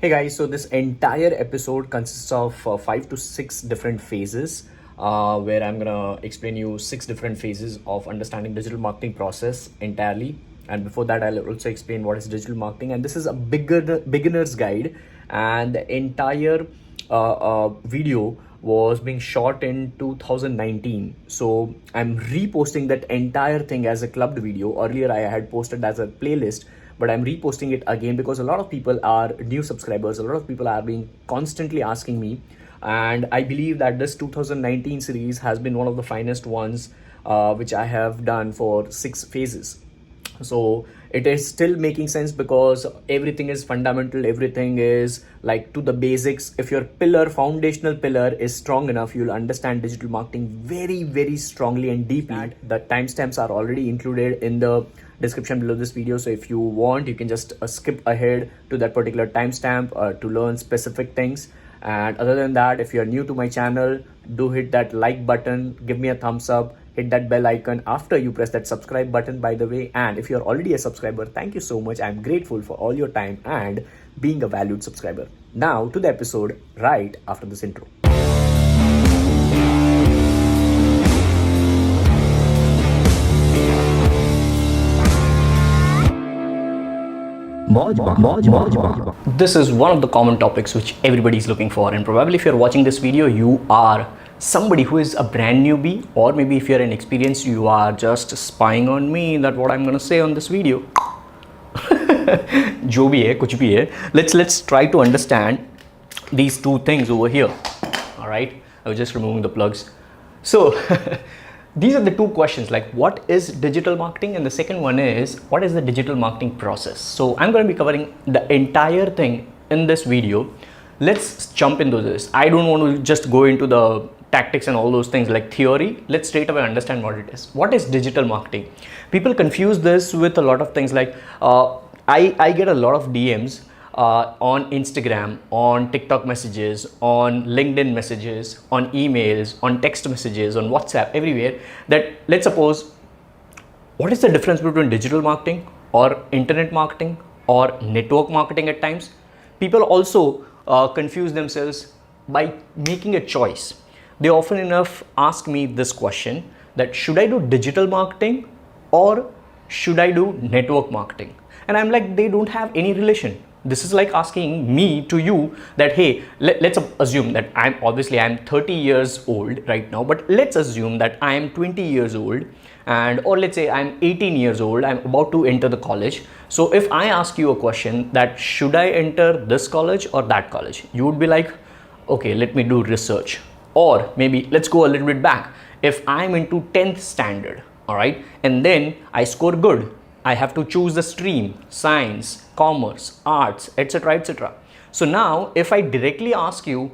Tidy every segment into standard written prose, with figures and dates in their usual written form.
Hey guys, so this entire episode consists of 5 to 6 different phases where I'm gonna explain you 6 different phases of understanding digital marketing process entirely. And before that, I'll also explain what is digital marketing. And this is a beginner's guide, and the entire video was being shot in 2019. So I'm reposting that entire thing as a clubbed video. Earlier, I had posted as a playlist, but I'm reposting it again because a lot of people are new subscribers. A lot of people are being constantly asking me, and I believe that this 2019 series has been one of the finest ones which I have done for 6 phases. So it is still making sense because everything is fundamental, everything is like to the basics. If your foundational pillar is strong enough, you'll understand digital marketing very strongly and deeply. The timestamps are already included in the description below this video, so if you want, you can just skip ahead to that particular timestamp to learn specific things. And other than that, if you're new to my channel, do hit that like button, give me a thumbs up, hit that bell icon after you press that subscribe button, by the way. And if you're already a subscriber, thank you so much. I'm grateful for all your time and being a valued subscriber. Now to the episode right after this intro. This is one of the common topics which everybody is looking for, and probably if you're watching this video, you are somebody who is a brand newbie, or maybe if you're an experienced, you are just spying on me that what I'm gonna say on this video. जो भी है, कुछ भी है. Let's try to understand these two things over here. All right, I was just removing the plugs. So these are the two questions, like what is digital marketing, and the second one is what is the digital marketing process. So I'm going to be covering the entire thing in this video. Let's jump into this. I don't want to just go into the tactics and all those things like theory. Let's straight away understand what it is. What is digital marketing? People confuse this with a lot of things like I get a lot of DMs on Instagram, on TikTok messages, on LinkedIn messages, on emails, on text messages, on WhatsApp, everywhere, that let's suppose, what is the difference between digital marketing or internet marketing or network marketing at times? People also confuse themselves by making a choice. They often enough ask me this question, that should I do digital marketing or should I do network marketing? And I'm like, they don't have any relation. This is like asking me to you that, hey, let's assume that I'm 30 years old right now, but let's assume that I am 20 years old, and or let's say I'm 18 years old, I'm about to enter the college. So if I ask you a question that should I enter this college or that college, you would be like, okay, let me do research. Or maybe let's go a little bit back. If I'm into 10th standard, all right, and then I score good, I have to choose the stream, science, commerce, arts, etc, etc. So now if I directly ask you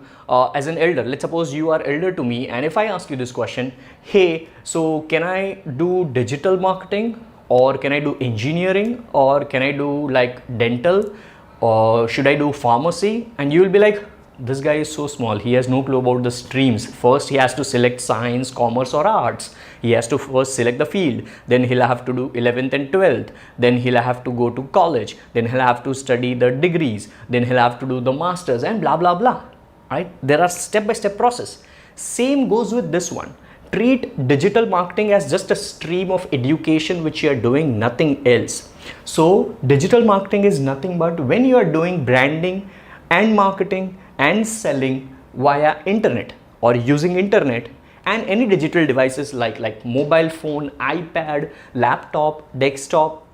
as an elder, let's suppose you are elder to me, and if I ask you this question, hey, so can I do digital marketing, or can I do engineering, or can I do like dental, or should I do pharmacy? And you will be like, this guy is so small, he has no clue about the streams. First he has to select science, commerce or arts. He has to first select the field, then he'll have to do 11th and 12th, then he'll have to go to college, then he'll have to study the degrees, then he'll have to do the masters and blah blah blah. Right? There are step-by-step process. Same goes with this one. Treat digital marketing as just a stream of education which you are doing, nothing else. So digital marketing is nothing but when you are doing branding and marketing and selling via internet or using internet and any digital devices like mobile phone, iPad, laptop, desktop,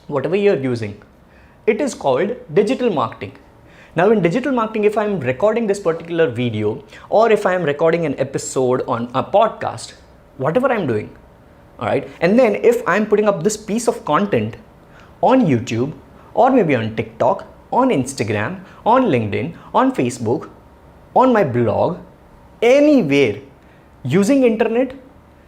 whatever you're using. It is called digital marketing. Now in digital marketing, if I'm recording this particular video or if I'm recording an episode on a podcast, whatever I'm doing, all right, and then if I'm putting up this piece of content on YouTube or maybe on TikTok, on Instagram, on LinkedIn, on Facebook, on my blog, anywhere, using internet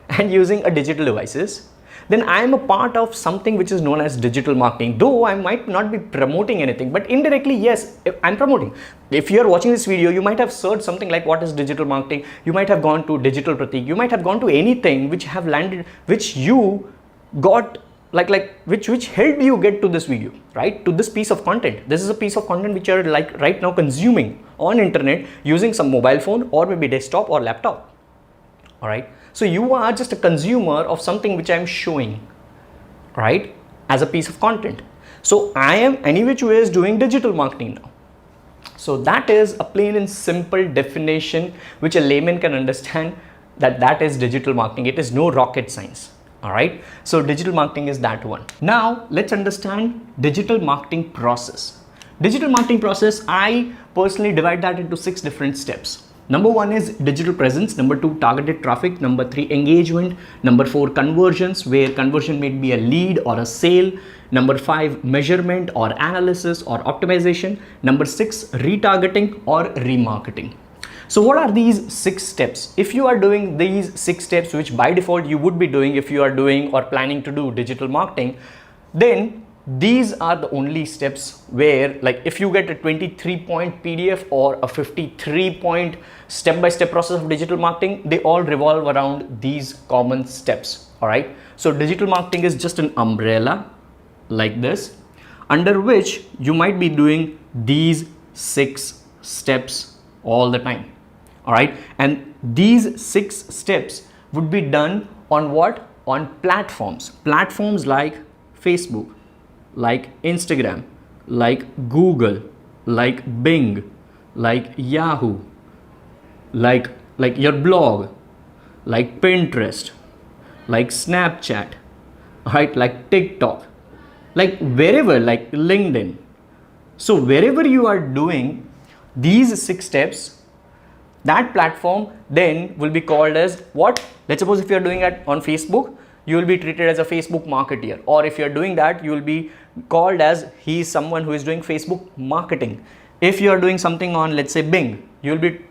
and using a digital devices, then I am a part of something which is known as digital marketing. Though I might not be promoting anything, but indirectly, yes, I'm promoting. If you are watching this video, you might have searched something like what is digital marketing. You might have gone to Digital Pratik. You might have gone to anything which have landed, which you got which helped you get to this video, right? To this piece of content. This is a piece of content which you're like right now consuming on internet using some mobile phone or maybe desktop or laptop. All right. So you are just a consumer of something which I'm showing, right, as a piece of content. So I am any which way is doing digital marketing now. So that is a plain and simple definition which a layman can understand, that is digital marketing. It is no rocket science. All right. So digital marketing is that one. Now let's understand digital marketing process. Digital marketing process, I personally divide that into 6 different steps. Number 1 is digital presence. Number 2, targeted traffic. Number 3, engagement. Number 4, conversions, where conversion may be a lead or a sale. Number 5, measurement or analysis or optimization. Number 6, retargeting or remarketing. So what are these 6 steps? If you are doing these 6 steps, which by default you would be doing if you are doing or planning to do digital marketing, then these are the only steps where, like, if you get a 23-point PDF or a 53-point step-by-step process of digital marketing, they all revolve around these common steps. All right. So digital marketing is just an umbrella like this, under which you might be doing these 6 steps all the time. All right. And these 6 steps would be done on what? On platforms like Facebook, like Instagram, like Google, like Bing, like Yahoo, like your blog, like Pinterest, like Snapchat, right? Like TikTok, like wherever, like LinkedIn. So wherever you are doing these 6 steps, that platform then will be called as what? Let's suppose if you are doing it on Facebook, you will be treated as a Facebook marketeer, or if you're doing that, you will be called as he is someone who is doing Facebook marketing. If you are doing something on, let's say, Bing, you will be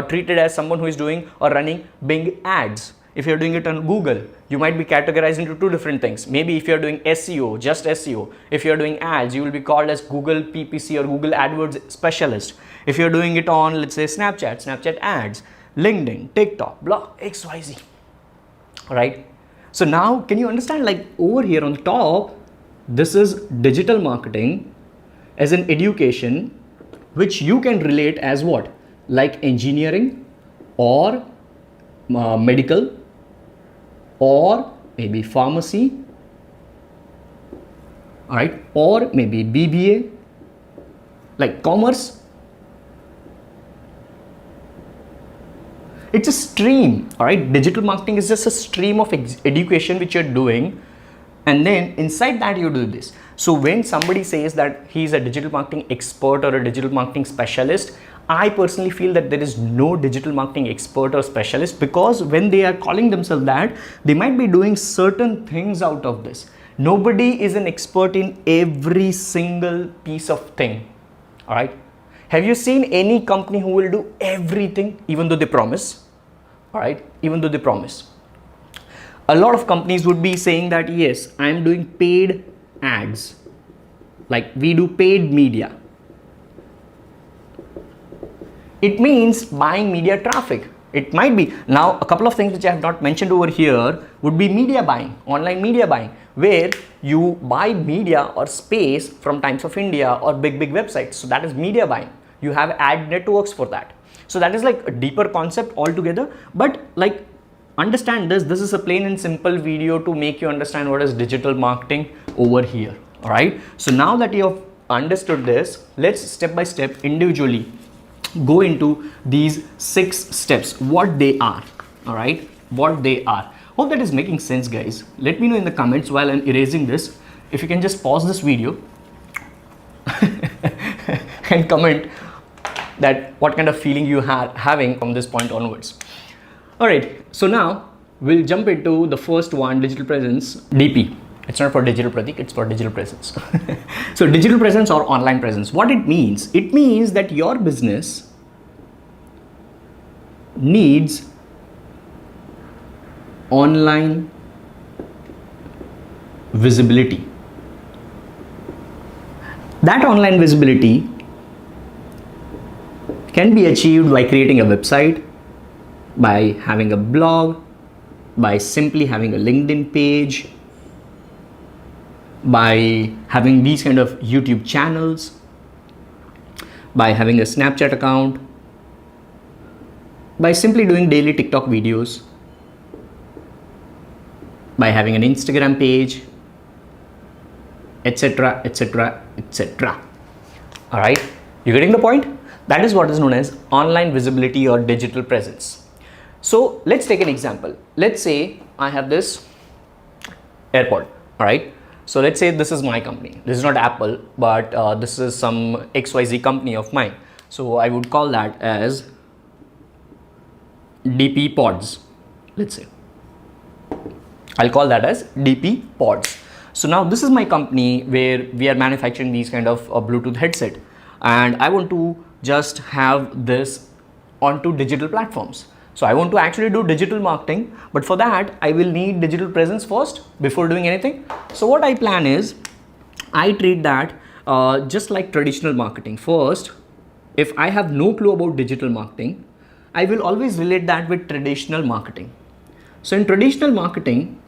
treated as someone who is doing or running Bing ads. If you're doing it on Google, you might be categorized into 2 different things. Maybe if you're doing SEO, just SEO. If you're doing ads, you will be called as Google PPC or Google AdWords specialist. If you're doing it on, let's say, Snapchat ads, LinkedIn, TikTok, blog, XYZ. All right. So now can you understand, like over here on the top, this is digital marketing as an education, which you can relate as what? Like engineering or medical or maybe pharmacy, all right, or maybe BBA, like commerce. It's a stream, all right? Digital marketing is just a stream of education which you're doing, and then inside that you do this. So when somebody says that he's a digital marketing expert or a digital marketing specialist, I personally feel that there is no digital marketing expert or specialist, because when they are calling themselves that, they might be doing certain things out of this. Nobody is an expert in every single piece of thing, all right? Have you seen any company who will do everything even though they promise? All right, even though they promise. A lot of companies would be saying that, yes, I am doing paid ads. Like we do paid media. It means buying media traffic. It might be. Now, a couple of things which I have not mentioned over here would be media buying, online media buying, where you buy media or space from Times of India or big websites. So that is media buying. You have ad networks for that. So that is like a deeper concept altogether. But like, understand this. This is a plain and simple video to make you understand what is digital marketing over here. All right. So now that you have understood this, let's step by step individually go into these 6 steps, what they are. All right, what they are. Hope that is making sense, guys. Let me know in the comments while I'm erasing this. If you can just pause this video and comment that what kind of feeling you are having from this point onwards. All right, so now we'll jump into the first one, digital presence, DP. It's not for Digital Pratik, it's for digital presence. So digital presence or online presence, what it means that your business needs online visibility. That online visibility can be achieved by creating a website, by having a blog, by simply having a LinkedIn page, by having these kind of YouTube channels, by having a Snapchat account, by simply doing daily TikTok videos, by having an Instagram page, etc., etc., etc. All right, you getting the point? That is what is known as online visibility or digital presence. So let's take an example. Let's say I have this airport. All right, so let's say this is my company. This is not Apple, but this is some XYZ company of mine. So I would call that as DP Pods. Let's say I'll call that as DP Pods. So now this is my company where we are manufacturing these kind of Bluetooth headset, and I want to just have this onto digital platforms. So I want to actually do digital marketing, but for that I will need digital presence first before doing anything. So what I plan is I treat that just like traditional marketing. First, if I have no clue about digital marketing, I will always relate that with traditional marketing. So in traditional marketing,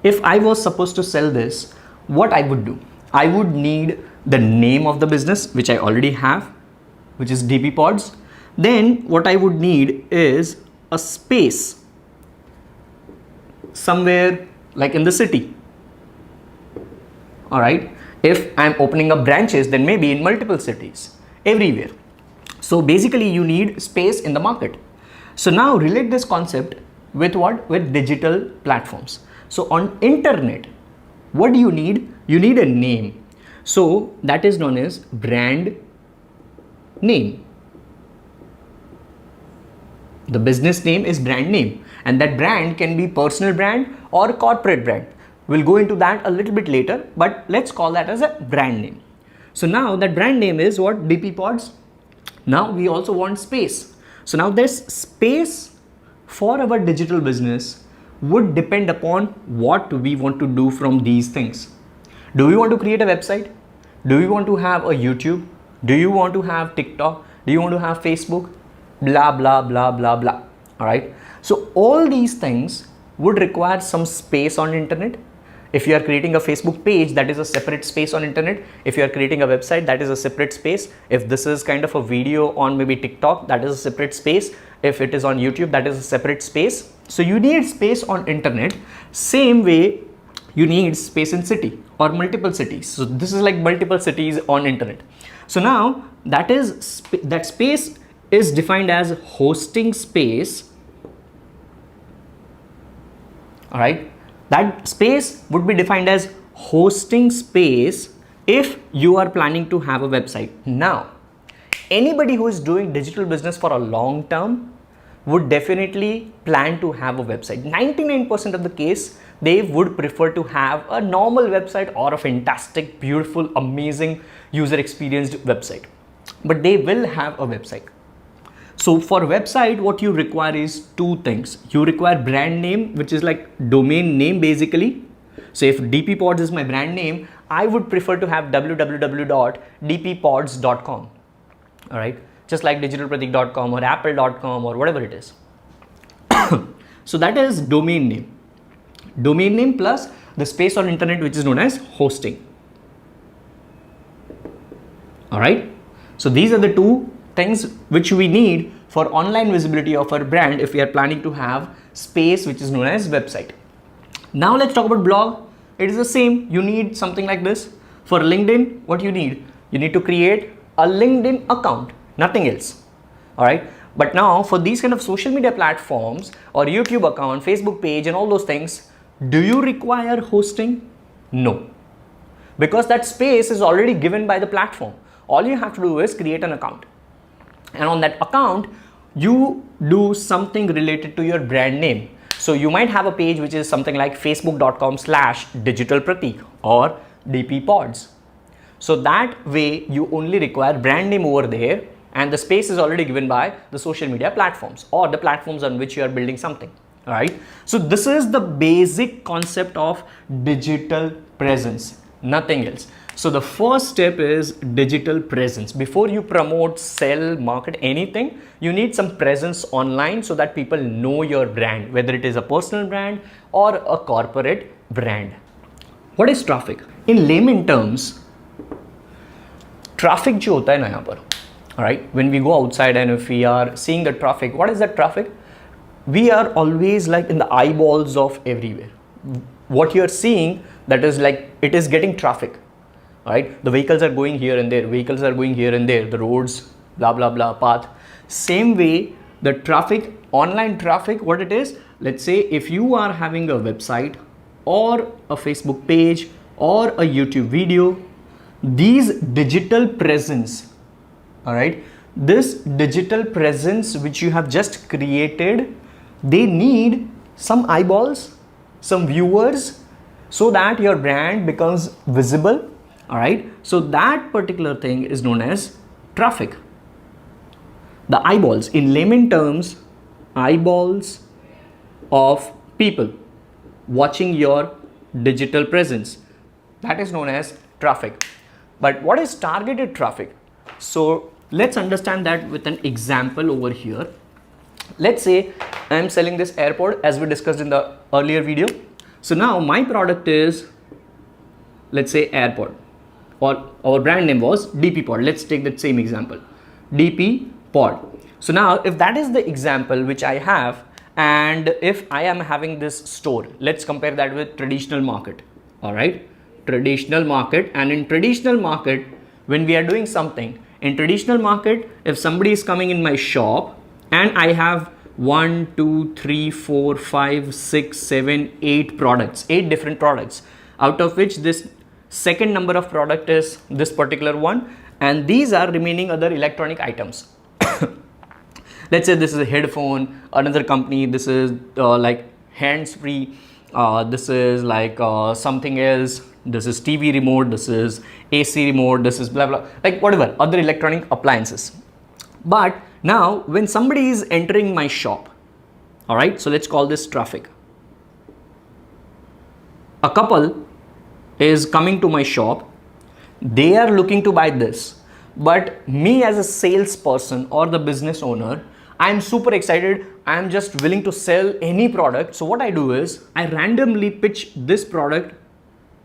if I was supposed to sell this, what I would do? I would need the name of the business, which I already have, which is DP Pods. Then what I would need is a space somewhere like in the city. All right. If I'm opening up branches, then maybe in multiple cities, everywhere. So basically you need space in the market. So now relate this concept with what? With digital platforms. So on internet, what do you need? You need a name. So that is known as brand name. The business name is brand name, and that brand can be personal brand or corporate brand. We'll go into that a little bit later, but let's call that as a brand name. So now that brand name is what? DP Pods. Now we also want space. So now this space for our digital business would depend upon what we want to do from these things. Do we want to create a website? Do we want to have a YouTube? Do you want to have TikTok? Do you want to have Facebook? Blah, blah, blah, blah, blah. All right. So all these things would require some space on internet. If you are creating a Facebook page, that is a separate space on internet. If you are creating a website, that is a separate space. If this is kind of a video on maybe TikTok, that is a separate space. If it is on YouTube, that is a separate space. So you need space on internet. Same way you need space in city or multiple cities. So this is like multiple cities on internet. So now that is that space is defined as hosting space. All right. That space would be defined as hosting space if you are planning to have a website. Now, anybody who is doing digital business for a long term would definitely plan to have a website. 99% of the case, they would prefer to have a normal website or a fantastic, beautiful, amazing user experienced website. But they will have a website. So for website, what you require is two things. You require brand name, which is like domain name basically. So if DP Pods is my brand name, I would prefer to have www.dppods.com. All right. Just like digitalpratik.com or apple.com or whatever it is. So that is domain name. Domain name plus the space on internet, which is known as hosting. All right. So these are the two things which we need for online visibility of our brand if we are planning to have space which is known as website. Now let's talk about blog. It is the same. You need something like this. For LinkedIn, what you need? You need to create a LinkedIn account, nothing else. All right. But now for these kind of social media platforms or YouTube account, Facebook page and all those things, do you require hosting? No, because that space is already given by the platform. All you have to do is create an account. And on that account, you do something related to your brand name. So you might have a page which is something like facebook.com/Digital Pratik or DP Pods. So that way you only require brand name over there, and the space is already given by the social media platforms or the platforms on which you are building something. All right. So this is the basic concept of digital presence, nothing else. So the first step is digital presence. Before you promote, sell, market anything, you need some presence online so that people know your brand, whether it is a personal brand or a corporate brand. What is traffic? In layman terms, traffic जो होता है ना यहाँ पर, alright, when we go outside and if we are seeing the traffic, what is that traffic? We are always like in the eyeballs of everywhere. What you are seeing, that is like, it is getting traffic, right? The vehicles are going here and there, vehicles are going here and there, the roads, blah blah blah, path. Same way, the traffic, online traffic, what it is, let's say if you are having a website or a Facebook page or a YouTube video, these digital presence, all right, this digital presence which you have just created, they need some eyeballs, some viewers, so that your brand becomes visible, all right? So that particular thing is known as traffic. The eyeballs, in layman terms, eyeballs of people watching your digital presence, that is known as traffic. But what is targeted traffic? So let's understand that with an example over here. Let's say I am selling this AirPod as we discussed in the earlier video. So now my product is, let's say AirPod, or our brand name was DP Pod. Let's take that same example, DP Pod. So now if that is the example which I have, and if I am having this store, let's compare that with traditional market, all right? Traditional market, and in traditional market, when we are doing something, in traditional market, if somebody is coming in my shop and I have 1, 2, 3, 4, 5, 6, 7, 8 products, 8 different products, out of which this second number of product is this particular one, and these are remaining other electronic items. Let's say this is a headphone, another company, this is like hands-free, this is like something else, this is TV remote, this is AC remote, this is blah blah, like whatever, other electronic appliances. But now when somebody is entering my shop, all right, so let's call this traffic. A couple is coming to my shop, they are looking to buy this, but me as a salesperson or the business owner, I am super excited, I am just willing to sell any product. So what I do is I randomly pitch this product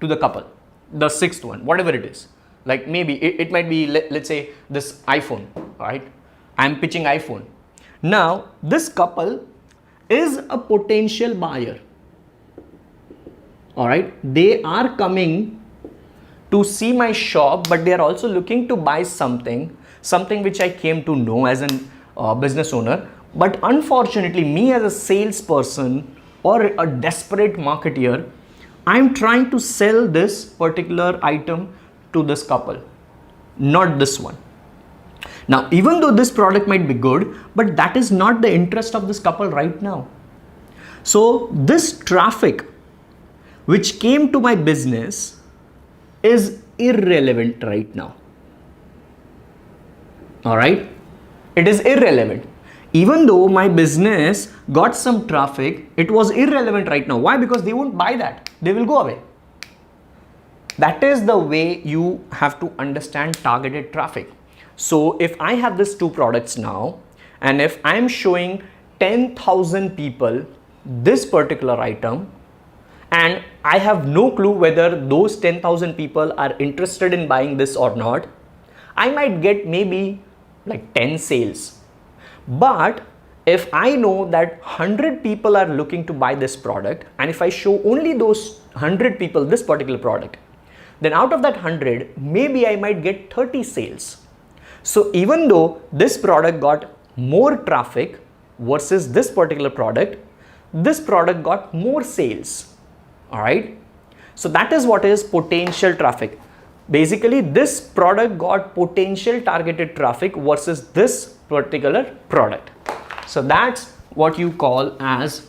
to the couple, the sixth one, whatever it is. Like maybe it might be, let's say this iPhone, right? I'm pitching iPhone. Now this couple is a potential buyer, all right? They are coming to see my shop, but they are also looking to buy something which I came to know as a business owner. But unfortunately, me as a salesperson or a desperate marketeer, I'm trying to sell this particular item to this couple, not this one. Now, even though this product might be good, but that is not the interest of this couple right now. So this traffic which came to my business is irrelevant right now. All right, it is irrelevant. Even though my business got some traffic, it was irrelevant right now. Why? Because they won't buy that. They will go away. That is the way you have to understand targeted traffic. So if I have these two products now, and if I'm showing 10,000 people this particular item, and I have no clue whether those 10,000 people are interested in buying this or not, I might get maybe like 10 sales. But if I know that 100 people are looking to buy this product, and if I show only those 100 people this particular product, then out of that 100, maybe I might get 30 sales. So even though this product got more traffic versus this particular product got more sales. All right. So that is what is potential traffic. Basically, this product got potential targeted traffic versus this particular product. So that's what you call as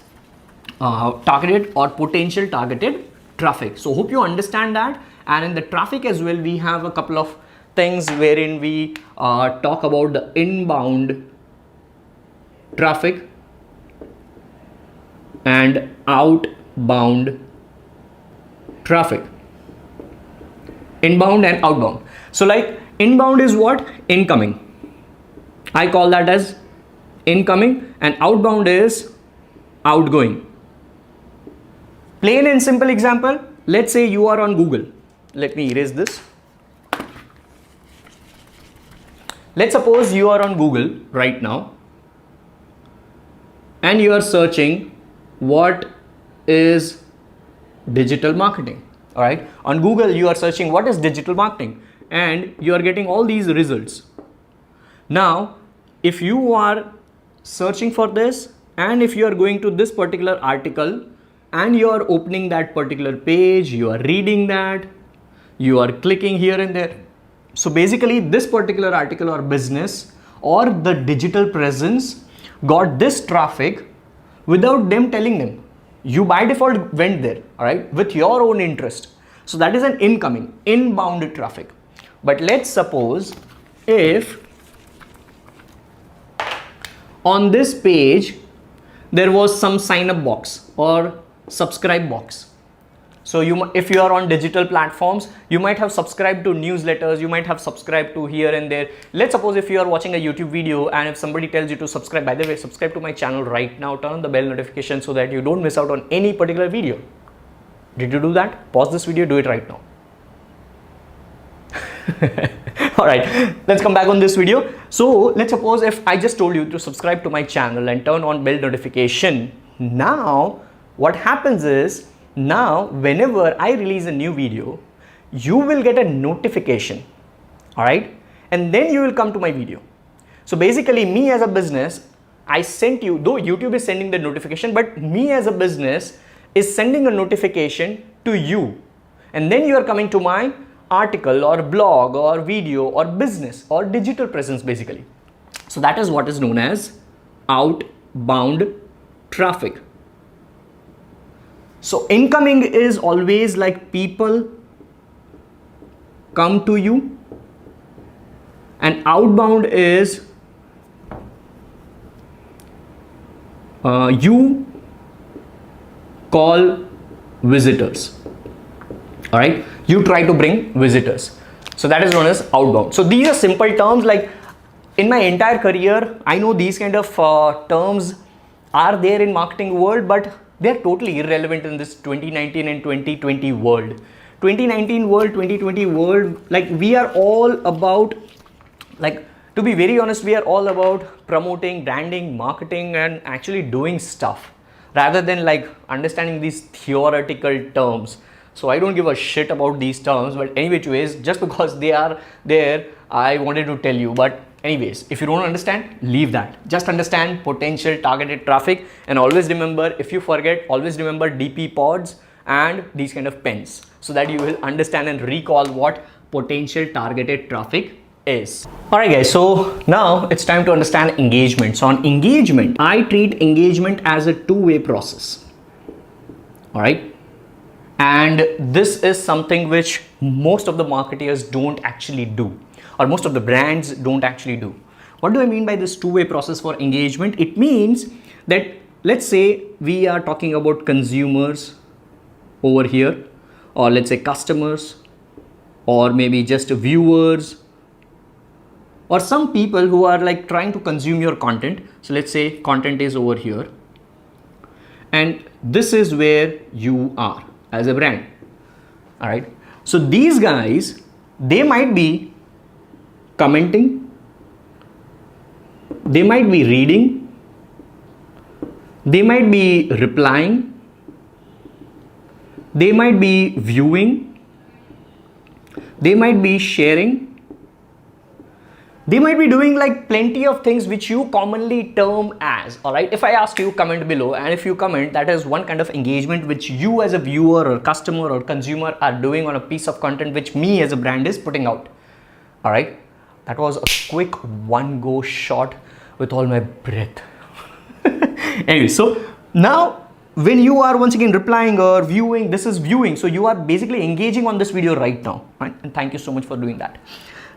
targeted or potential targeted traffic. So hope you understand that. And in the traffic as well, we have a couple of things wherein we talk about the inbound traffic and outbound traffic. Inbound and outbound. So like inbound is what? Incoming. I call that as incoming, and outbound is outgoing. Plain and simple example, let's say you are on Google. Let me erase this. Let's suppose you are on Google right now and you are searching what is digital marketing. All right, on Google you are searching what is digital marketing and you are getting all these results. Now if you are searching for this and if you are going to this particular article and you are opening that particular page, you are reading that, you are clicking here and there. So basically this particular article or business or the digital presence got this traffic without them telling them. You by default went there, all right, with your own interest. So that is an incoming, inbound traffic. But let's suppose if on this page there was some sign up box or subscribe box. So if you are on digital platforms, you might have subscribed to newsletters, you might have subscribed to here and there. Let's suppose if you are watching a YouTube video and if somebody tells you to subscribe, by the way, subscribe to my channel right now, turn on the bell notification so that you don't miss out on any particular video. Did you do that? Pause this video, do it right now. All right, let's come back on this video. So let's suppose if I just told you to subscribe to my channel and turn on bell notification. Now what happens is, now whenever I release a new video, you will get a notification, all right, and then you will come to my video. So basically me as a business, I sent you, though YouTube is sending the notification, but me as a business is sending a notification to you, and then you are coming to my article or blog or video or business or digital presence basically. So that is what is known as outbound traffic. So incoming is always like people come to you, and outbound is you call visitors. All right, you try to bring visitors. So that is known as outbound. So these are simple terms. Like in my entire career, I know these kind of terms are there in marketing world, but they're totally irrelevant in this 2019 and 2020 world. 2019 world, 2020 world, like we are all about, like to be very honest, we are all about promoting, branding, marketing and actually doing stuff rather than like understanding these theoretical terms. So I don't give a shit about these terms, but anyway, just because they are there, I wanted to tell you. But anyways, if you don't understand, leave that. Just understand potential targeted traffic, and always remember, if you forget, always remember DP pods and these kind of pens so that you will understand and recall what potential targeted traffic is. All right guys, so now it's time to understand engagement. So on engagement, I treat engagement as a two-way process. All right. And this is something which most of the marketers don't actually do, or most of the brands don't actually do. What do I mean by this two-way process for engagement? It means that let's say we are talking about consumers over here, or let's say customers, or maybe just viewers, or some people who are like trying to consume your content. So let's say content is over here, and this is where you are as a brand. All right, so these guys, they might be commenting, they might be reading, they might be replying, they might be viewing, they might be sharing, they might be doing like plenty of things which you commonly term as, all right. If I ask you, comment below, and if you comment, that is one kind of engagement which you as a viewer or customer or consumer are doing on a piece of content which me as a brand is putting out. All right, that was a quick one go shot with all my breath. Anyway, so now when you are once again replying or viewing, this is viewing, so you are basically engaging on this video right now, right? And thank you so much for doing that.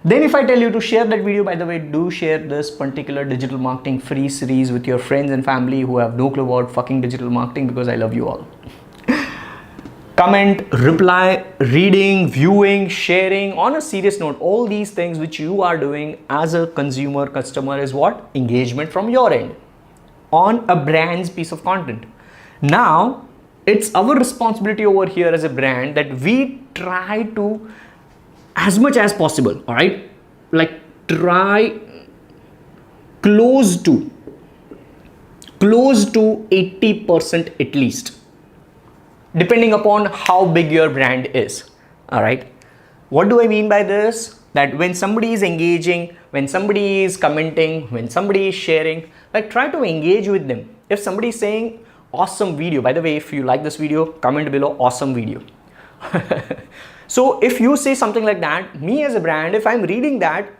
Then if I tell you to share that video, by the way, do share this particular digital marketing free series with your friends and family who have no clue about fucking digital marketing, because I love you all. Comment, reply, reading, viewing, sharing. On a serious note, all these things which you are doing as a consumer, customer is what? Engagement from your end on a brand's piece of content. Now, it's our responsibility over here as a brand that we try to, as much as possible, all right, like try close to 80% at least, depending upon how big your brand is. All right, what do I mean by this? That when somebody is engaging, when somebody is commenting, when somebody is sharing, like try to engage with them. If somebody is saying awesome video, by the way, if you like this video, comment below awesome video. So if you say something like that, me as a brand, if I'm reading that,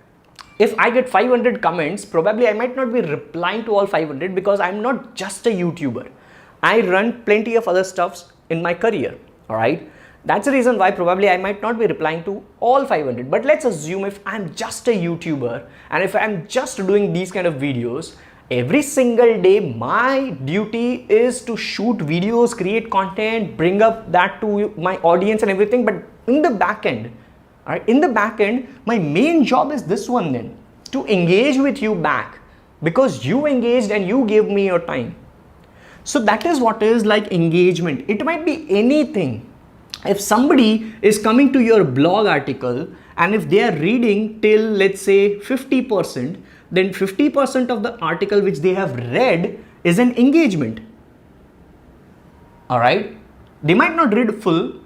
if I get 500 comments, probably I might not be replying to all 500, because I'm not just a YouTuber. I run plenty of other stuffs in my career. All right, that's the reason why probably I might not be replying to all 500. But let's assume if I'm just a YouTuber and if I'm just doing these kind of videos, every single day my duty is to shoot videos, create content, bring up that to my audience and everything. But in the back end, all right, in the back end, my main job is this one then, to engage with you back, because you engaged and you gave me your time. So that is what is like engagement. It might be anything. If somebody is coming to your blog article and if they are reading till, let's say, 50%, then 50% of the article which they have read is an engagement. All right, they might not read full.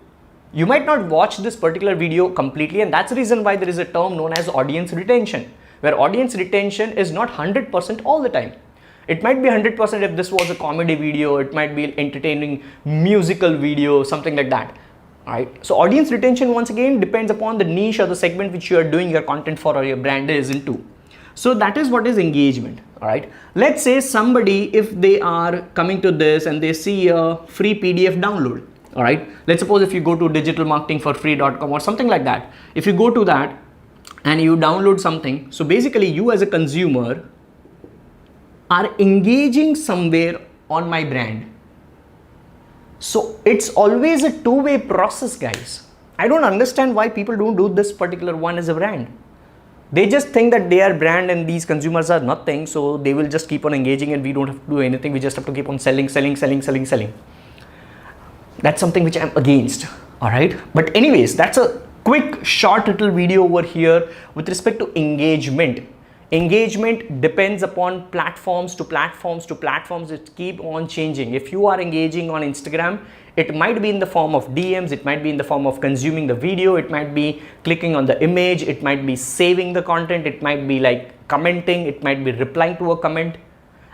You might not watch this particular video completely, and that's the reason why there is a term known as audience retention, where audience retention is not 100% all the time. It might be 100% if this was a comedy video, it might be an entertaining musical video, something like that. All right, so audience retention once again depends upon the niche or the segment which you are doing your content for or your brand is into. So that is what is engagement. All right, let's say somebody, if they are coming to this and they see a free PDF download. All right, let's suppose if you go to digitalmarketingforfree.com or something like that, if you go to that and you download something, so basically you as a consumer are engaging somewhere on my brand. So it's always a two-way process, guys. I don't understand why people don't do this particular one as a brand. They just think that they are brand and these consumers are nothing, so they will just keep on engaging and we don't have to do anything. We just have to keep on selling. That's something which I'm against. All right, but anyways, that's a quick short little video over here with respect to engagement. Engagement depends upon platforms to platforms to platforms. It keep on changing. If you are engaging on Instagram, it might be in the form of DMs, it might be in the form of consuming the video, it might be clicking on the image, it might be saving the content, it might be like commenting, it might be replying to a comment.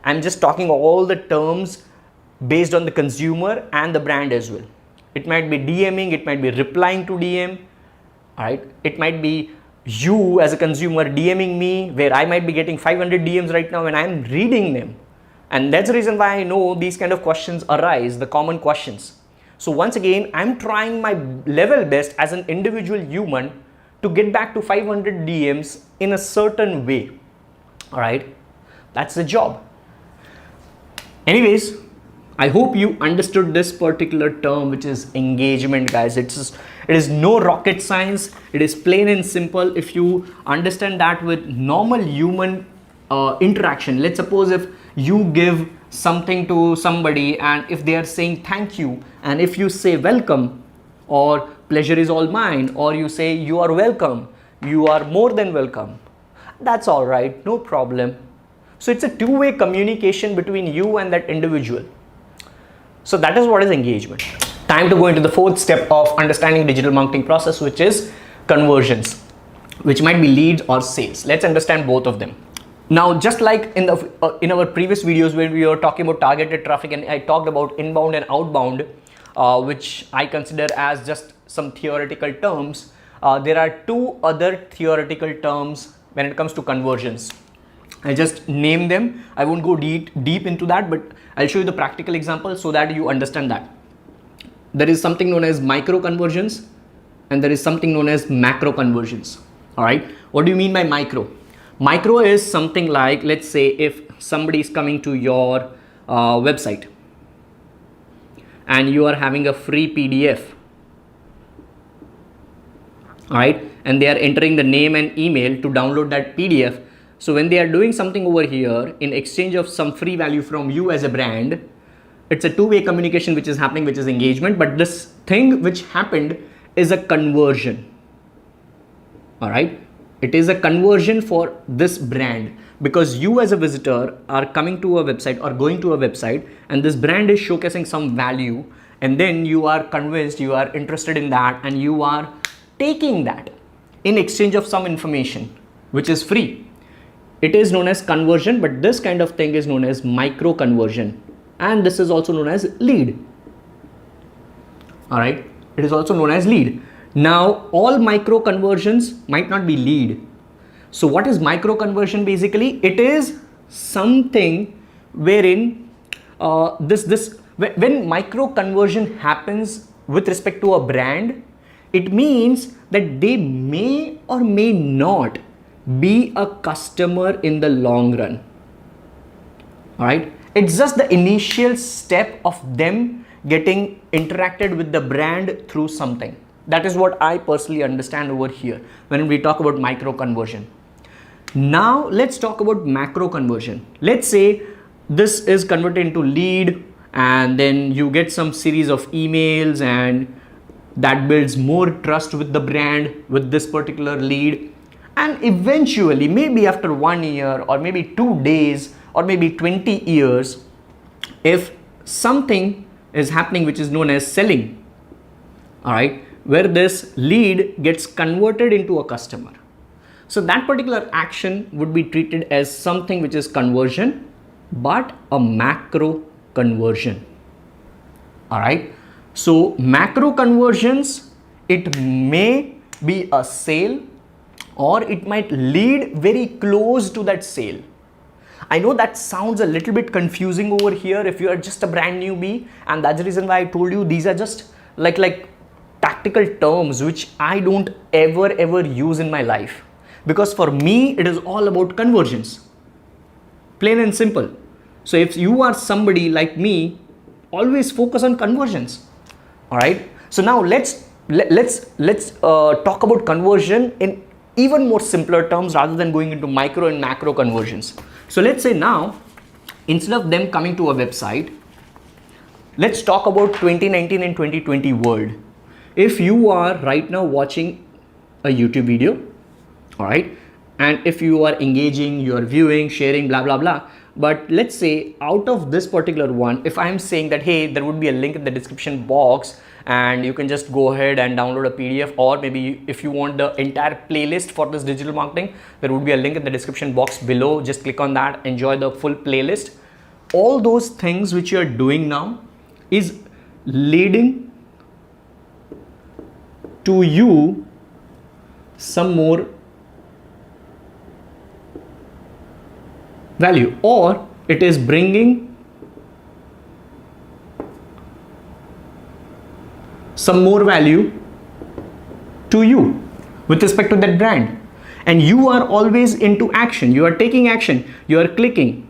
I'm just talking all the terms based on the consumer and the brand as well. It might be DMing, it might be replying to DM, all right? It might be you as a consumer DMing me, where I might be getting 500 DMs right now and I'm reading them. And that's the reason why I know these kind of questions arise, the common questions. So once again, I'm trying my level best as an individual human to get back to 500 DMs in a certain way, all right? That's the job. Anyways, I hope you understood this particular term, which is engagement, guys. It is no rocket science. It is plain and simple. If you understand that with normal human interaction, let's suppose if you give something to somebody and if they are saying thank you, and if you say welcome or pleasure is all mine, or you say you are welcome, you are more than welcome, that's all right, no problem. So it's a two-way communication between you and that individual. So that is what is engagement. Time to go into the fourth step of understanding digital marketing process, which is conversions, which might be leads or sales. Let's understand both of them. Now, just like in our previous videos where we were talking about targeted traffic and I talked about inbound and outbound, which I consider as just some theoretical terms, there are two other theoretical terms when it comes to conversions. I just name them. I won't go deep into that, but I'll show you the practical example so that you understand that. There is something known as micro conversions and there is something known as macro conversions. All right. What do you mean by micro? Micro is something like, let's say if somebody is coming to your website and you are having a free PDF, all right, and they are entering the name and email to download that PDF. So when they are doing something over here in exchange of some free value from you as a brand, It's a two-way communication which is happening, which is engagement, but this thing which happened is a conversion. All right, it is a conversion for this brand, because you as a visitor are coming to a website or going to a website, and this brand is showcasing some value, and then you are convinced, you are interested in that, and you are taking that in exchange of some information which is free. It is known as conversion, but this kind of thing is known as micro conversion, and this is also known as lead. All right, it is also known as lead. Now, all micro conversions might not be lead. So what is micro conversion? Basically, it is something wherein when micro conversion happens with respect to a brand, it means that they may or may not be a customer in the long run. All right, it's just the initial step of them getting interacted with the brand through something. That is what I personally understand over here when we talk about micro conversion. Now let's talk about macro conversion. Let's say this is converted into lead, and then you get some series of emails, and that builds more trust with the brand with this particular lead. And eventually, maybe after 1 year or maybe 2 days or maybe 20 years, if something is happening which is known as selling, all right, where this lead gets converted into a customer. So that particular action would be treated as something which is conversion, but a macro conversion. All right. So macro conversions, it may be a sale, or it might lead very close to that sale. I know that sounds a little bit confusing over here if you are just a brand newbie, and that's the reason why I told you these are just like tactical terms which I don't ever use in my life, because for me it is all about conversions, plain and simple. So if you are somebody like me, always focus on conversions. All right, so now let's talk about conversion in even more simpler terms rather than going into micro and macro conversions. So let's say now, instead of them coming to a website, let's talk about 2019 and 2020 world. If you are right now watching a YouTube video, all right, and if you are engaging, you are viewing, sharing, blah blah blah, but let's say out of this particular one, if I'm saying that, hey, there would be a link in the description box and you can just go ahead and download a PDF, or maybe if you want the entire playlist for this digital marketing, there would be a link in the description box below. Just click on that, enjoy the full playlist. All those things which you are doing now is leading to you some more value, or it is bringing some more value to you with respect to that brand. And you are always into action, you are taking action, you are clicking,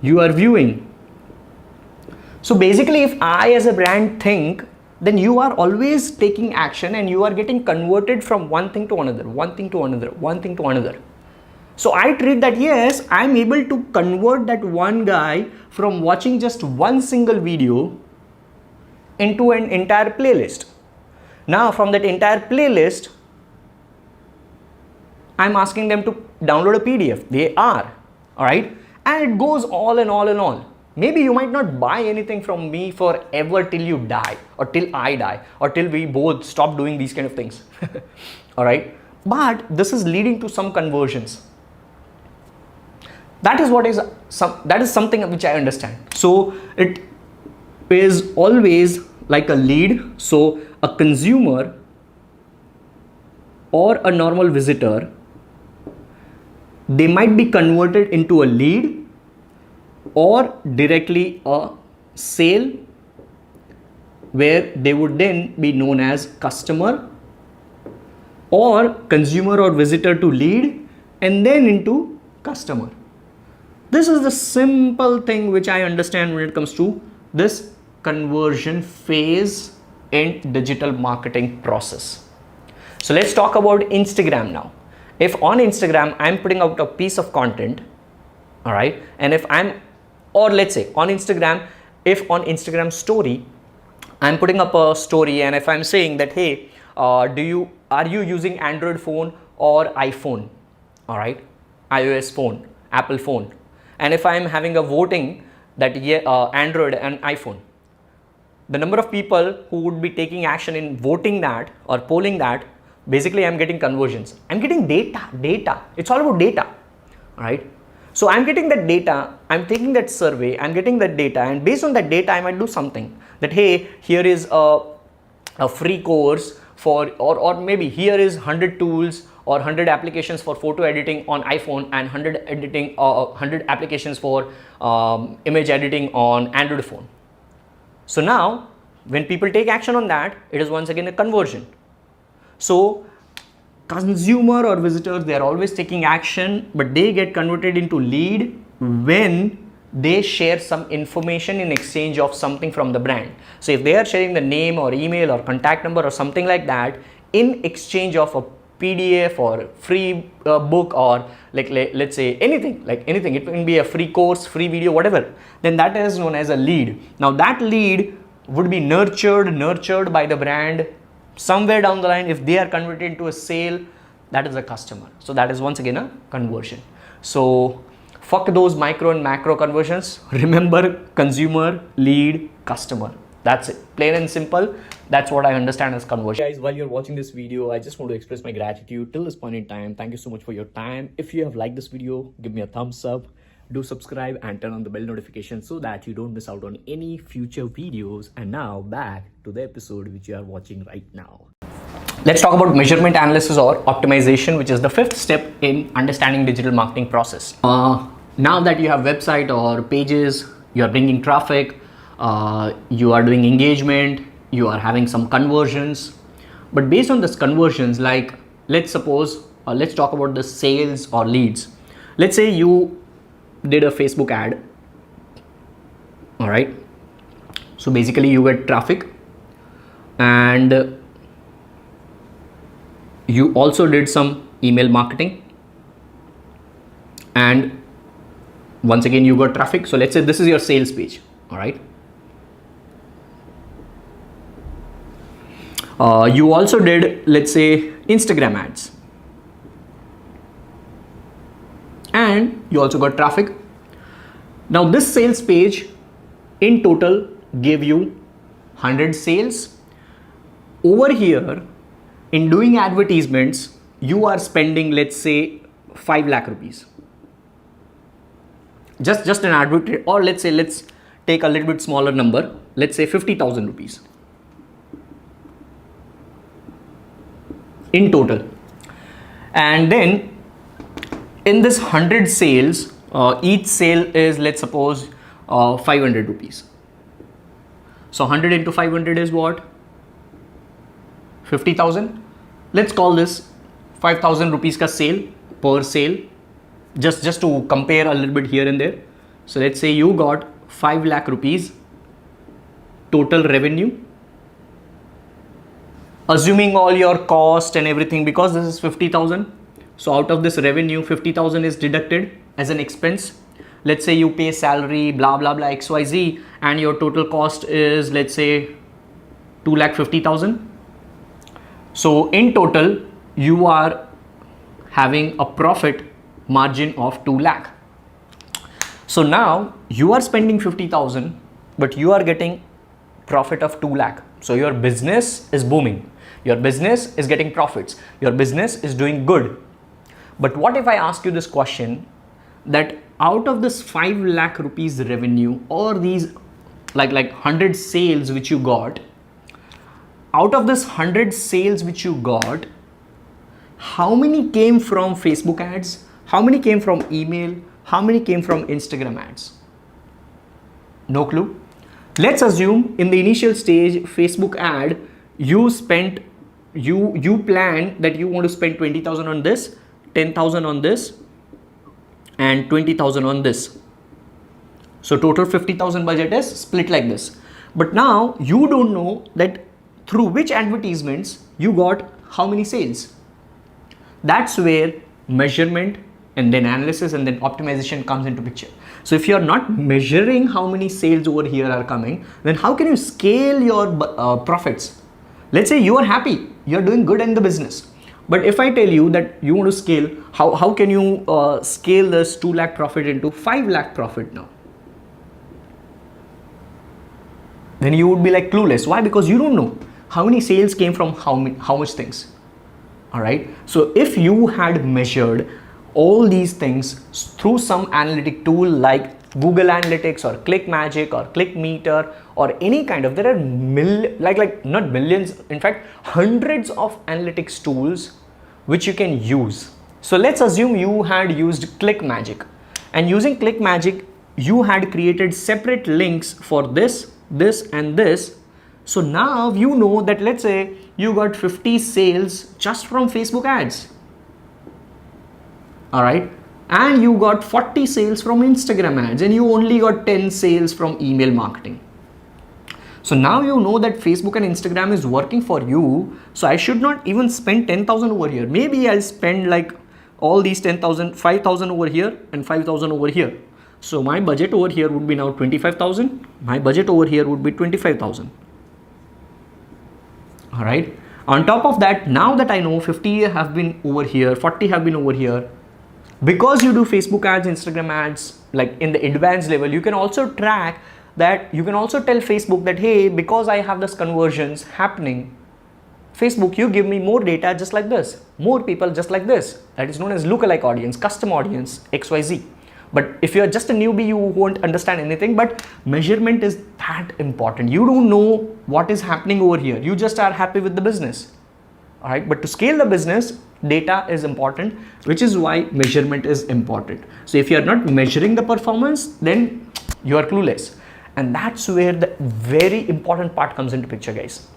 you are viewing. So basically, if I as a brand think, then you are always taking action and you are getting converted from one thing to another, one thing to another, one thing to another. So I treat that, yes, I'm able to convert that one guy from watching just one single video into an entire playlist. Now from that entire playlist, I'm asking them to download a PDF. They are, all right, and it goes all and all and all. Maybe you might not buy anything from me forever till you die, or till I die, or till we both stop doing these kind of things. All right, but this is leading to some conversions. That is something which I understand. So it is always like a lead. So a consumer or a normal visitor, they might be converted into a lead or directly a sale, where they would then be known as customer, or consumer or visitor to lead and then into customer. This is the simple thing which I understand when it comes to this conversion phase in digital marketing process. So let's talk about Instagram now. If on Instagram I'm putting out a piece of content, all right, and if I'm, or let's say on Instagram if on Instagram story I'm putting up a story, and if I'm saying that, hey, are you using Android phone or iPhone? All right, iOS phone, Apple phone. And if I'm having a voting that Android and iPhone, the number of people who would be taking action in voting that or polling that, basically I'm getting conversions. I'm getting data. It's all about data. All right. So I'm getting that data, I'm taking that survey, I'm getting that data, and based on that data, I might do something that, hey, here is a free course for, or maybe here is 100 tools or 100 applications for photo editing on iPhone, and 100 applications for image editing on Android phone. So now when people take action on that, it is once again a conversion. So consumer or visitors, they are always taking action, but they get converted into lead when they share some information in exchange of something from the brand. So if they are sharing the name or email or contact number or something like that in exchange of a PDF or free book, or like let's say anything, it can be a free course, free video, whatever, then that is known as a lead. Now that lead would be nurtured by the brand. Somewhere down the line, if they are converted into a sale, that is a customer. So that is once again a conversion. So fuck those micro and macro conversions. Remember, consumer, lead, customer. That's it. Plain and simple. That's what I understand as conversion. Guys, while you're watching this video, I just want to express my gratitude till this point in time. Thank you so much for your time. If you have liked this video, give me a thumbs up. Do subscribe and turn on the bell notification so that you don't miss out on any future videos. And now back to the episode which you are watching right now. Let's talk about measurement analysis or optimization, which is the fifth step in understanding digital marketing process. Now that you have website or pages, you are bringing traffic, you are doing engagement, you are having some conversions. But based on this conversions, like let's suppose, let's talk about the sales or leads. Let's say you did a Facebook ad. All right. So basically you get traffic, and you also did some email marketing, and once again you got traffic. So let's say this is your sales page. All right. You also did, let's say, Instagram ads, and you also got traffic. Now this sales page in total gave you 100 sales. Over here in doing advertisements, you are spending, let's say, 5 lakh rupees. Just an advert, or let's say, let's take a little bit smaller number. Let's say 50,000 rupees in total. And then in this 100 sales, each sale is, let's suppose, 500 rupees. So 100 into 500 is what? 50,000. Let's call this 5,000 rupees ka sale per sale, just to compare a little bit here and there. So let's say you got 5 lakh rupees total revenue, assuming all your cost and everything, because this is 50,000. So out of this revenue, 50,000 is deducted as an expense. Let's say you pay salary, blah, blah, blah, XYZ, and your total cost is, let's say, 2,50,000. So in total, you are having a profit margin of 2 lakh. So now you are spending 50,000, but you are getting profit of 2 lakh. So your business is booming. Your business is getting profits. Your business is doing good. But what if I ask you this question, that out of this 5 lakh rupees revenue, or these like 100 sales which you got, out of this 100 sales which you got, how many came from Facebook ads? How many came from email? How many came from Instagram ads? No clue. Let's assume in the initial stage Facebook ad, you spent, you planned that you want to spend 20,000 on this, 10,000 on this, and 20,000 on this. So total 50,000 budget is split like this. But now you don't know that through which advertisements you got how many sales. That's where measurement and then analysis, and then optimization comes into picture. So if you're not measuring how many sales over here are coming, then how can you scale your profits? Let's say you are happy, you're doing good in the business. But if I tell you that you want to scale, how can you scale this 2 lakh profit into 5 lakh profit now? Then you would be like clueless. Why? Because you don't know how many sales came from how much things. All right. So if you had measured all these things through some analytic tool like Google Analytics or ClickMagic or ClickMeter or any kind of, there are not millions, in fact hundreds of analytics tools which you can use. So let's assume you had used ClickMagic, and using ClickMagic you had created separate links for this and this. So now you know that, let's say you got 50 sales just from Facebook ads. All right. And you got 40 sales from Instagram ads, and you only got 10 sales from email marketing. So now you know that Facebook and Instagram is working for you. So I should not even spend 10,000 over here. Maybe I'll spend like all these 10,000, 5,000 over here and 5,000 over here. So my budget over here would be now 25,000. My budget over here would be 25,000. All right. On top of that, now that I know 50 have been over here, 40 have been over here, because you do Facebook ads, Instagram ads, like in the advanced level, you can also track that. You can also tell Facebook that, hey, because I have this conversions happening, Facebook, you give me more data just like this, more people just like this. That is known as lookalike audience, custom audience, XYZ. But if you're just a newbie, you won't understand anything. But measurement is that important. You don't know what is happening over here. You just are happy with the business. All right. But to scale the business, data is important, which is why measurement is important. So if you are not measuring the performance, then you are clueless. And that's where the very important part comes into picture, guys.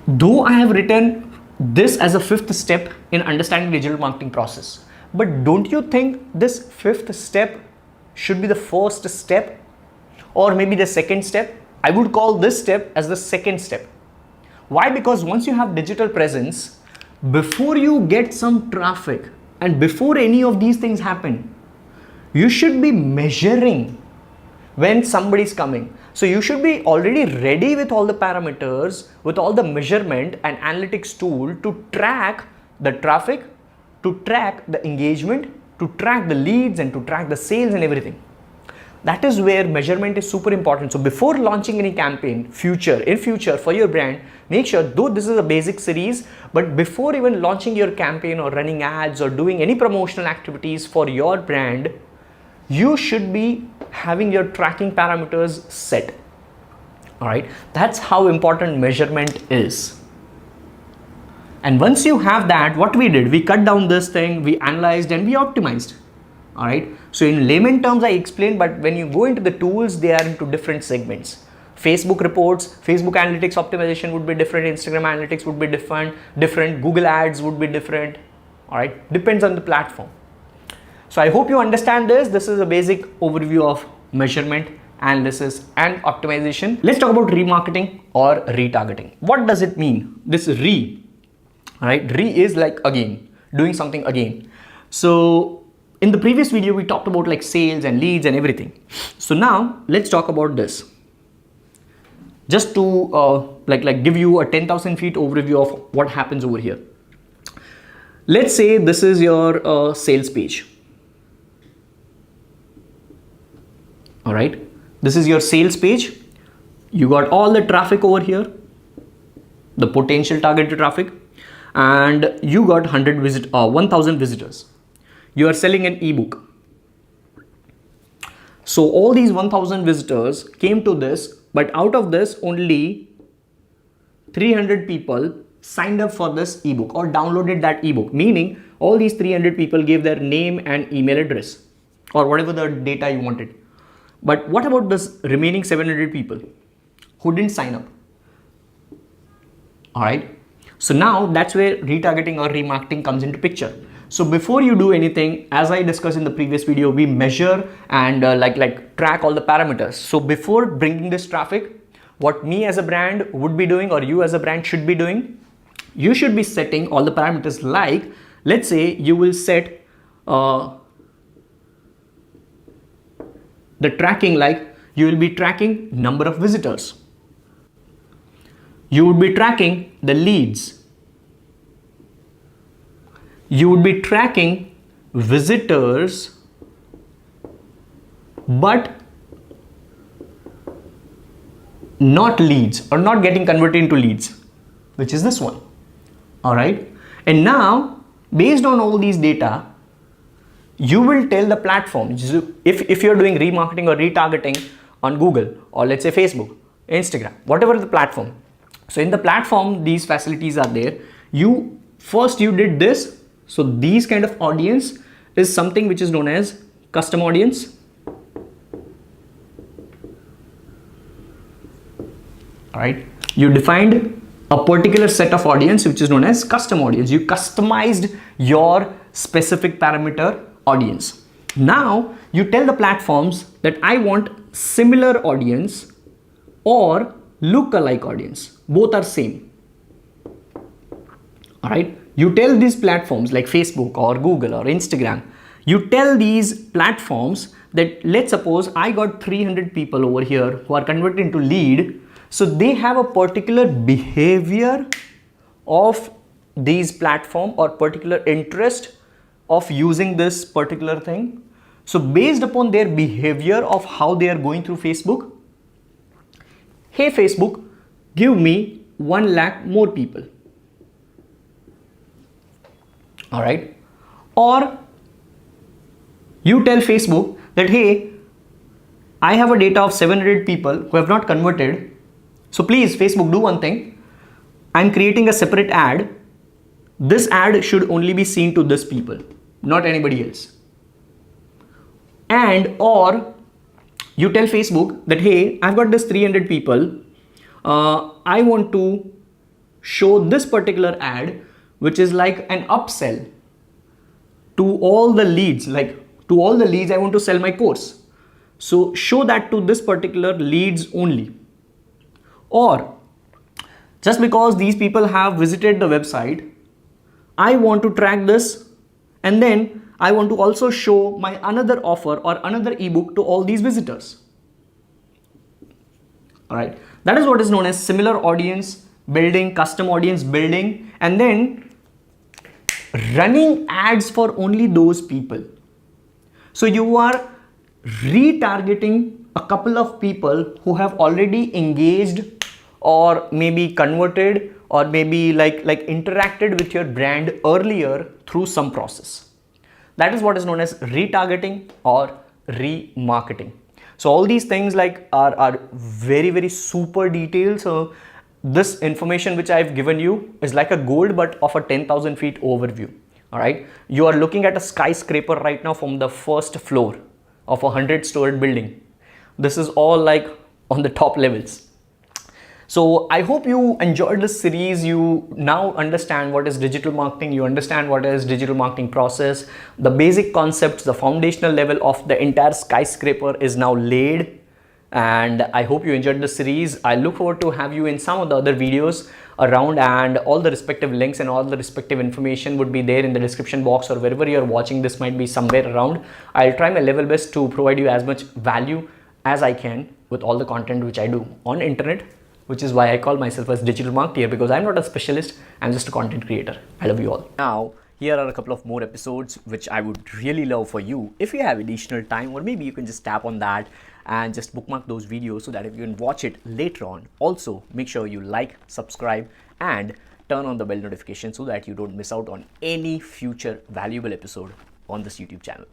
Though I have written this as a 5th step in understanding digital marketing process, but don't you think this 5th step should be the first step, or maybe the 2nd step? I would call this step as the 2nd step. Why? Because once you have digital presence, before you get some traffic and before any of these things happen, you should be measuring when somebody is coming. So you should be already ready with all the parameters, with all the measurement and analytics tool to track the traffic, to track the engagement, to track the leads, and to track the sales and everything. That is where measurement is super important. So before launching any campaign, in future for your brand, make sure, though this is a basic series, but before even launching your campaign or running ads or doing any promotional activities for your brand, you should be having your tracking parameters set. All right. That's how important measurement is. And once you have that, what we did, we cut down this thing, we analyzed and we optimized. All right. So in layman terms, I explained, but when you go into the tools, they are into different segments. Facebook reports, Facebook analytics optimization would be different. Instagram analytics would be different. Google ads would be different. All right. Depends on the platform. So I hope you understand this. This is a basic overview of measurement, analysis and optimization. Let's talk about remarketing or retargeting. What does it mean? This right? Re is like again, doing something again. So in the previous video, we talked about like sales and leads and everything. So now let's talk about this. Just to like give you a 10,000 feet overview of what happens over here. Let's say this is your sales page. All right. This is your sales page. You got all the traffic over here, the potential targeted traffic, and you got 1,000 visitors. You are selling an ebook. So all these 1,000 visitors came to this, but out of this only 300 people signed up for this ebook or downloaded that ebook, meaning all these 300 people gave their name and email address or whatever the data you wanted. But what about this remaining 700 people who didn't sign up? All right. So now that's where retargeting or remarketing comes into picture. So before you do anything, as I discussed in the previous video, we measure and like track all the parameters. So before bringing this traffic, what me as a brand would be doing or you as a brand should be doing, you should be setting all the parameters. Like, let's say you will set uh, the tracking, like you will be tracking number of visitors, you would be tracking the leads, you would be tracking visitors, but not leads, or not getting converted into leads, which is this one. All right, and now based on all these data, you will tell the platform, if you're doing remarketing or retargeting on Google, or let's say Facebook, Instagram, whatever the platform. So in the platform, these facilities are there. You did this. So these kind of audience is something which is known as custom audience. All right, you defined a particular set of audience which is known as custom audience. You customized your specific parameter audience. Now you tell the platforms that I want similar audience or look-alike audience. Both are same. All right, you tell these platforms like Facebook or Google or Instagram, you tell these platforms that, let's suppose I got 300 people over here who are converted into lead. So they have a particular behavior of these platform or particular interest of using this particular thing. So based upon their behavior of how they are going through Facebook, hey Facebook, give me 1 lakh more people. All right, or you tell Facebook that, hey, I have a data of 700 people who have not converted. So please Facebook, do one thing. I'm creating a separate ad. This ad should only be seen to this people, not anybody else. And or you tell Facebook that, hey, I've got this 300 people. I want to show this particular ad, which is like an upsell to all the leads, like to all the leads I want to sell my course. So show that to this particular leads only. Or just because these people have visited the website, I want to track this, and then I want to also show my another offer or another ebook to all these visitors. All right, that is what is known as similar audience building, custom audience building, and then running ads for only those people. So you are retargeting a couple of people who have already engaged or maybe converted or maybe like interacted with your brand earlier through some process. That is what is known as retargeting or remarketing. So all these things like are very, very super detailed. So this information which I've given you is like a gold, but of a 10,000 feet overview. All right, you are looking at a skyscraper right now from the first floor of a 100-storied building. This is all like on the top levels. So I hope you enjoyed this series. You now understand what is digital marketing. You understand what is digital marketing process. The basic concepts, the foundational level of the entire skyscraper is now laid. And I hope you enjoyed the series. I look forward to have you in some of the other videos around, and all the respective links and all the respective information would be there in the description box, or wherever you're watching this might be somewhere around. I'll try my level best to provide you as much value as I can with all the content which I do on internet, which is why I call myself as digital marketer, because I'm not a specialist, I'm just a content creator. I love you all. Now, here are a couple of more episodes which I would really love for you. If you have additional time, or maybe you can just tap on that and just bookmark those videos so that if you can watch it later on. Also, make sure you like, subscribe, and turn on the bell notification so that you don't miss out on any future valuable episode on this YouTube channel.